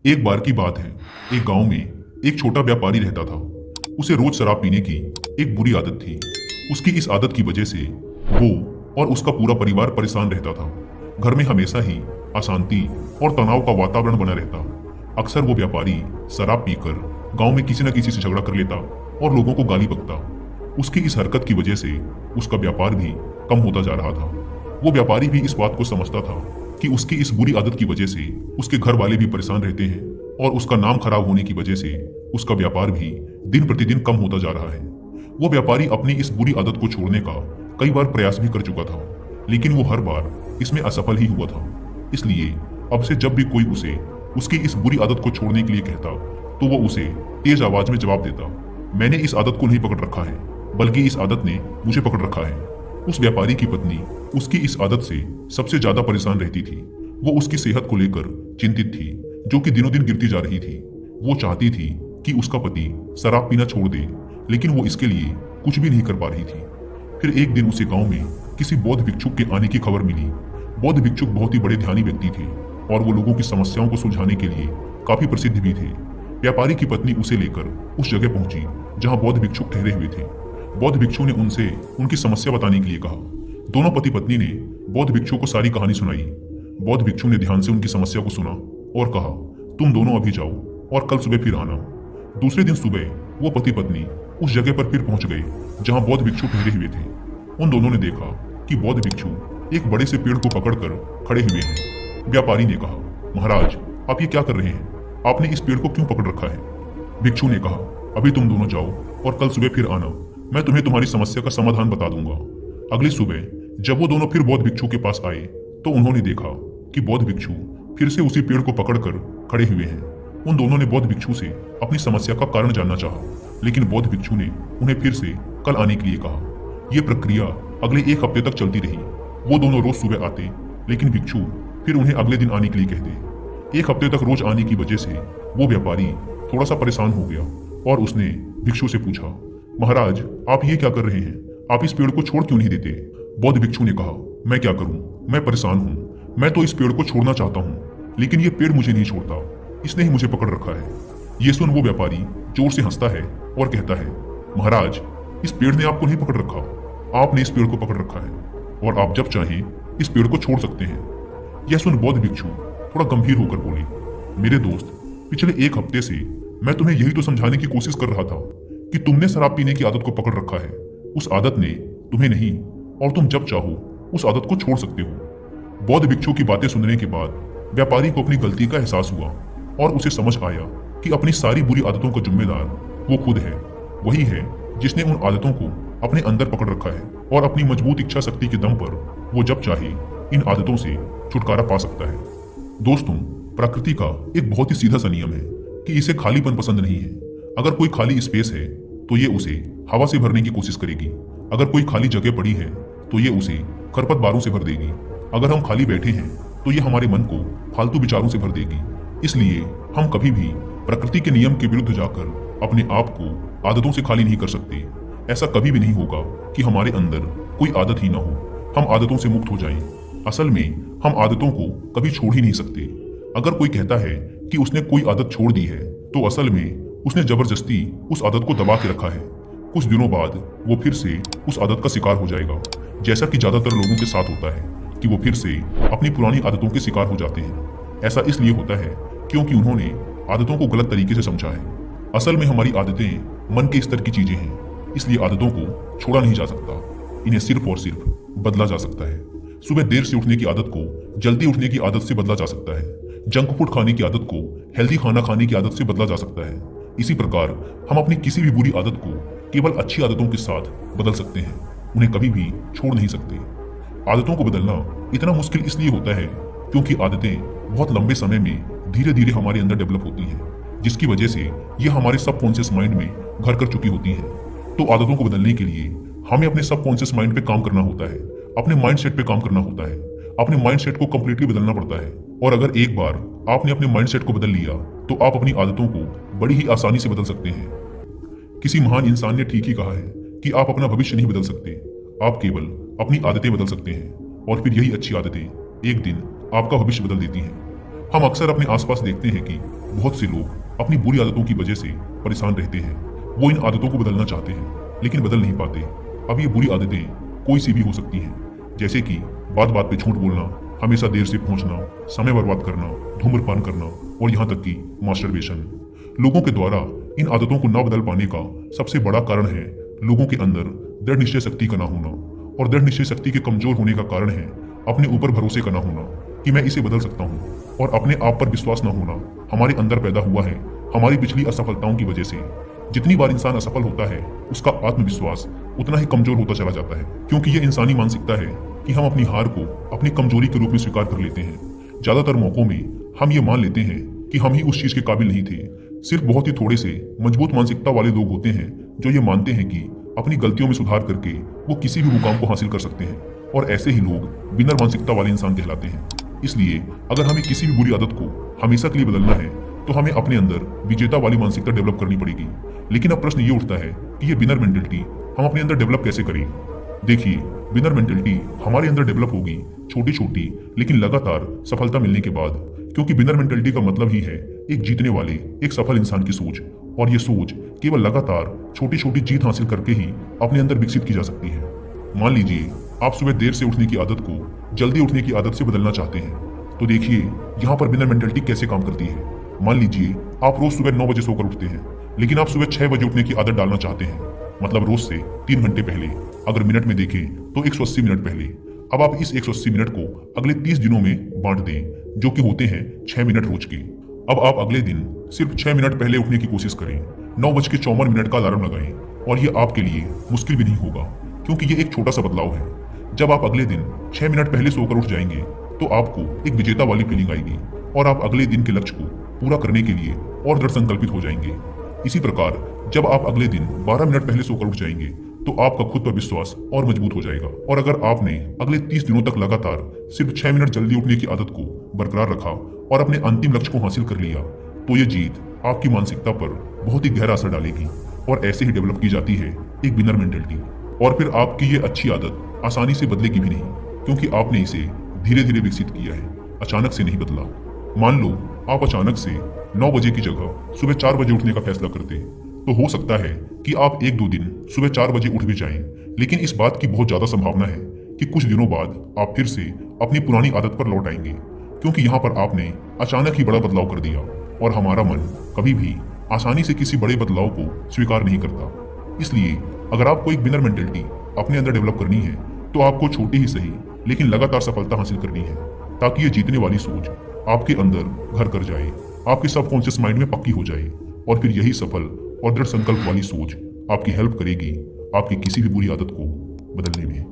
एक बार की बात है। एक गांव में एक छोटा व्यापारी रहता था। उसे रोज शराब पीने की एक बुरी आदत थी। उसकी इस आदत की वजह से वो और उसका पूरा परिवार परेशान रहता था। घर में हमेशा ही अशांति और तनाव का वातावरण बना रहता। अक्सर वो व्यापारी शराब पीकर गांव में किसी न किसी से झगड़ा कर लेता और लोगों को गाली बकता। उसकी इस हरकत की वजह से उसका व्यापार भी कम होता जा रहा था। वो व्यापारी भी इस बात को समझता था कि उसकी इस बुरी आदत की वजह से उसके घर वाले भी परेशान रहते हैं और उसका नाम खराब होने की वजह से उसका व्यापार भी दिन प्रतिदिन कम होता जा रहा है। वो व्यापारी अपनी इस बुरी आदत को छोड़ने का कई बार प्रयास भी कर चुका था, लेकिन वो हर बार इसमें असफल ही हुआ था। इसलिए अब से जब भी कोई उसे उसकी इस बुरी आदत को छोड़ने के लिए कहता तो वो उसे तेज आवाज में जवाब देता, मैंने इस आदत को नहीं पकड़ रखा है, बल्कि इस आदत ने मुझे पकड़ रखा है। उस व्यापारी की पत्नी उसकी इस आदत से सबसे ज्यादा परेशान रहती थी। वो उसकी सेहत को लेकर चिंतित थी, जो कि दिनों दिन गिरती जा रही थी। वो चाहती थी कि उसका पति शराब पीना छोड़ दे, लेकिन वो इसके लिए कुछ भी नहीं कर पा रही थी। फिर एक दिन उसे गांव में किसी बौद्ध भिक्षुक के आने की खबर मिली। बौद्ध भिक्षुक बहुत ही बड़े ध्यानी व्यक्ति थे और वो लोगों की समस्याओं को सुलझाने के लिए काफी प्रसिद्ध भी थे। व्यापारी की पत्नी उसे लेकर उस जगह पहुंची जहां बौद्ध भिक्षुक ठहरे हुए थे। बौद्ध भिक्षु ने उनसे उनकी समस्या बताने के लिए कहा। दोनों पति पत्नी ने बौद्ध भिक्षु को सारी कहानी सुनाई। बौद्ध भिक्षु ने ध्यान से उनकी समस्या को सुना और कहा, तुम दोनों अभी जाओ और कल सुबह फिर आना। दूसरे दिन सुबह वो पति पत्नी उस जगह पर फिर पहुंच गए जहां बौद्ध भिक्षु ठहरे हुए थे। उन दोनों ने देखा कि बौद्ध भिक्षु एक बड़े से पेड़ को पकड़कर खड़े हुए हैं। व्यापारी ने कहा, महाराज, आप ये क्या कर रहे हैं? आपने इस पेड़ को क्यों पकड़ रखा है? भिक्षु ने कहा, अभी तुम दोनों जाओ और कल सुबह फिर आना, मैं तुम्हें तुम्हारी समस्या का समाधान बता दूंगा। अगली सुबह जब वो दोनों फिर बौद्ध भिक्षु के पास आए तो उन्होंने देखा कि बौद्ध भिक्षु फिर से उसी पेड़ को पकड़कर खड़े हुए हैं। उन दोनों ने बौद्ध भिक्षु से अपनी समस्या का कारण जानना चाहा, लेकिन बौद्ध भिक्षु ने उन्हें फिर से कल आने के लिए कहा। यह प्रक्रिया अगले एक हफ्ते तक चलती रही। वो दोनों रोज सुबह आते, लेकिन भिक्षु फिर उन्हें अगले दिन आने के लिए कहते। एक हफ्ते तक रोज आने की वजह से वो व्यापारी थोड़ा सा परेशान हो गया और उसने भिक्षु से पूछा, महाराज, आप ये क्या कर रहे हैं? आप इस पेड़ को छोड़ क्यों नहीं देते? बौद्ध भिक्षु ने कहा, मैं क्या करूं, मैं परेशान हूं। मैं तो इस पेड़ को छोड़ना चाहता हूं, लेकिन ये पेड़ मुझे नहीं छोड़ता, इसने ही मुझे पकड़ रखा है। ये सुन वो व्यापारी जोर से हंसता है और कहता है, महाराज, इस पेड़ ने आपको नहीं पकड़ रखा, आपने इस पेड़ को पकड़ रखा है और आप जब चाहें इस पेड़ को छोड़ सकते हैं। यह सुन बौद्ध भिक्षु थोड़ा गंभीर होकर बोले, मेरे दोस्त, पिछले एक हफ्ते से मैं तुम्हें यही तो समझाने की कोशिश कर रहा था कि तुमने शराब पीने की आदत को पकड़ रखा है। उस आदत ने तुम्हें नहीं, और तुम जब चाहो उस आदत को छोड़ सकते हो। बौद्ध भिक्षु की बातें सुनने के बाद व्यापारी को अपनी गलती का एहसास हुआ और उसे समझ आया कि अपनी सारी बुरी आदतों का जिम्मेदार वो खुद है। वही है जिसने उन आदतों को अपने अंदर पकड़ रखा है और अपनी मजबूत इच्छा शक्ति के दम पर वो जब चाहे इन आदतों से छुटकारा पा सकता है। दोस्तों, प्रकृति का एक बहुत ही सीधा सा नियम है कि इसे खालीपन पसंद नहीं है। अगर कोई खाली स्पेस है तो ये उसे हवा से भरने की कोशिश करेगी। अगर कोई खाली जगह पड़ी है तो ये उसे खरपतवारों से भर देगी। अगर हम खाली बैठे हैं तो ये हमारे मन को फालतू विचारों से भर देगी। इसलिए हम कभी भी प्रकृति के नियम के विरुद्ध जाकर अपने आप को आदतों से खाली नहीं कर सकते। ऐसा कभी भी नहीं होगा कि हमारे अंदर कोई आदत ही ना हो, हम आदतों से मुक्त हो जाएं। असल में हम आदतों को कभी छोड़ ही नहीं सकते। अगर कोई कहता है कि उसने कोई आदत छोड़ दी है तो असल में उसने जबरदस्ती उस आदत को दबा के रखा है। कुछ दिनों बाद वो फिर से उस आदत का शिकार हो जाएगा, जैसा कि ज्यादातर लोगों के साथ होता है कि वो फिर से अपनी पुरानी आदतों के शिकार हो जाते हैं। ऐसा इसलिए होता है क्योंकि उन्होंने आदतों को गलत तरीके से समझा है। असल में हमारी आदतें मन के स्तर की चीजें हैं, इसलिए आदतों को छोड़ा नहीं जा सकता, इन्हें सिर्फ और सिर्फ बदला जा सकता है। सुबह देर से उठने की आदत को जल्दी उठने की आदत से बदला जा सकता है। जंक फूड खाने की आदत को हेल्दी खाना खाने की आदत से बदला जा सकता है। इसी प्रकार हम अपनी किसी भी बुरी आदत को केवल अच्छी आदतों के साथ बदल सकते हैं, उन्हें कभी भी छोड़ नहीं सकते। आदतों को बदलना इतना मुश्किल इसलिए होता है क्योंकि आदतें बहुत लंबे समय में धीरे धीरे हमारे अंदर डेवलप होती हैं, जिसकी वजह से ये हमारे सबकॉन्शियस माइंड में घर कर चुकी होती हैं। तो आदतों को बदलने के लिए हमें अपने सबकॉन्शियस माइंड पे काम करना होता है, अपने माइंडसेट पे काम करना होता है, अपने माइंडसेट को कंप्लीटली बदलना पड़ता है। और अगर एक बार आपने अपने माइंडसेट को बदल लिया तो आप अपनी आदतों को बड़ी ही आसानी से बदल सकते हैं। किसी महान इंसान ने ठीक ही कहा है कि आप अपना भविष्य नहीं बदल सकते, आप केवल अपनी आदतें बदल सकते हैं, और फिर यही अच्छी आदतें एक दिन आपका भविष्य बदल देती हैं। हम अक्सर अपने आसपास देखते हैं कि बहुत से लोग अपनी बुरी आदतों की वजह से परेशान रहते हैं। वो इन आदतों को बदलना चाहते हैं लेकिन बदल नहीं पाते। अब ये बुरी आदतें कोई सी भी हो सकती हैं, जैसे कि बात बात पे झूठ बोलना, हमेशा देर से पहुंचना, समय बर्बाद करना, धूम्रपान करना और यहाँ तक कि मास्टरबेशन। लोगों के द्वारा इन आदतों को न बदल पाने का सबसे बड़ा कारण है लोगों के अंदर दृढ़ निश्चय शक्ति का ना होना। और दृढ़ निश्चय शक्ति के कमजोर होने का कारण है अपने ऊपर भरोसे का ना होना कि मैं इसे बदल सकता हूँ। और अपने आप पर विश्वास न होना हमारे अंदर पैदा हुआ है हमारी पिछली असफलताओं की वजह से। जितनी बार इंसान असफल होता है उसका आत्मविश्वास उतना ही कमजोर होता चला जाता है, क्योंकि यह इंसानी मानसिकता है कि हम अपनी हार को अपनी कमजोरी के रूप में स्वीकार कर लेते हैं। ज्यादातर मौकों में हम ये मान लेते हैं कि हम ही उस चीज के काबिल नहीं थे। सिर्फ बहुत ही थोड़े से मजबूत मानसिकता वाले लोग होते हैं जो ये मानते हैं कि अपनी गलतियों में सुधार करके वो किसी भी मुकाम को हासिल कर सकते हैं, और ऐसे ही लोग विनर मानसिकता वाले इंसान कहलाते हैं। इसलिए अगर हमें किसी भी बुरी आदत को हमेशा के लिए बदलना है तो हमें अपने अंदर विजेता वाली मानसिकता डेवलप करनी पड़ेगी। लेकिन अब प्रश्न ये उठता है कि ये विनर मेंटलिटी हम अपने अंदर डेवलप कैसे करें। देखिए, विनर मेंटलिटी हमारे अंदर डेवलप होगी छोटी छोटी लेकिन लगातार सफलता मिलने के बाद, क्योंकि विनर मेंटलिटी का मतलब ही है एक जीतने वाले एक सफल इंसान की सोच। और ये सोच केवल लगातार छोटी छोटी जीत हासिल करके ही अपने अंदर विकसित की जा सकती है। मान लीजिए आप सुबह देर से उठने की आदत को जल्दी उठने की आदत से बदलना चाहते हैं, तो देखिए यहाँ पर विनर मेंटलिटी कैसे काम करती है। मान लीजिए आप रोज सुबह 9 बजे सोकर उठते हैं, लेकिन आप सुबह 6 बजे उठने की आदत डालना चाहते हैं, मतलब रोज से 3 घंटे पहले। अगर मिनट में देखें तो 180 मिनट पहले। अब आप इस 180 मिनट को अगले 30 दिनों में बांट दें, जो कि होते हैं 6 मिनट रोज के। अब आप अगले दिन सिर्फ 6 मिनट पहले उठने की कोशिश करें। 9:54 का अलार्म लगाएं, और ये आपके लिए मुश्किल भी नहीं होगा, क्योंकि ये एक छोटा सा बदलाव है। जब आप अगले दिन 6 मिनट पहले सोकर उठ जाएंगे तो आपको एक विजेता वाली फीलिंग आएगी, और आप अगले दिन के लक्ष्य को पूरा करने के लिए और दृढ़ संकल्पित हो जाएंगे। इसी प्रकार जब आप अगले दिन 12 मिनट पहले सोकर उठ जाएंगे तो आपका खुद पर विश्वास और मजबूत हो जाएगा। और अगर आपने अगले 30 दिनों तक लगातार सिर्फ 6 मिनट जल्दी उठने की आदत को बरकरार रखा और अपने अंतिम लक्ष्य को हासिल कर लिया, तो ये जीत आपकी मानसिकता पर बहुत ही गहरा असर डालेगी। और ऐसे ही डेवलप की जाती है एक विनर मेंटलिटी। और फिर आपकी ये अच्छी आदत आसानी से बदलेगी भी नहीं, क्योंकि आपने इसे धीरे धीरे विकसित किया है, अचानक से नहीं बदला। मान लो आप अचानक से 9 बजे की जगह सुबह 4 बजे उठने का फैसला करते, तो हो सकता है कि आप 1-2 दिन सुबह 4 बजे उठ भी जाएं, लेकिन इस बात की बहुत ज्यादा संभावना है कि कुछ दिनों बाद आप फिर से अपनी पुरानी आदत पर लौट आएंगे, क्योंकि यहाँ पर आपने अचानक ही बड़ा बदलाव कर दिया। और हमारा मन कभी भी आसानी से किसी बड़े बदलाव को स्वीकार नहीं करता। इसलिए अगर आपको एक विनर मेंटलिटी अपने अंदर डेवलप करनी है तो आपको छोटी ही सही लेकिन लगातार सफलता हासिल करनी है, ताकि ये जीतने वाली सोच आपके अंदर घर कर जाए, आपके सबकॉन्शियस माइंड में पक्की हो जाए। और फिर यही सफल और दृढ़ संकल्प वाली सोच आपकी हेल्प करेगी आपकी किसी भी बुरी आदत को बदलने में।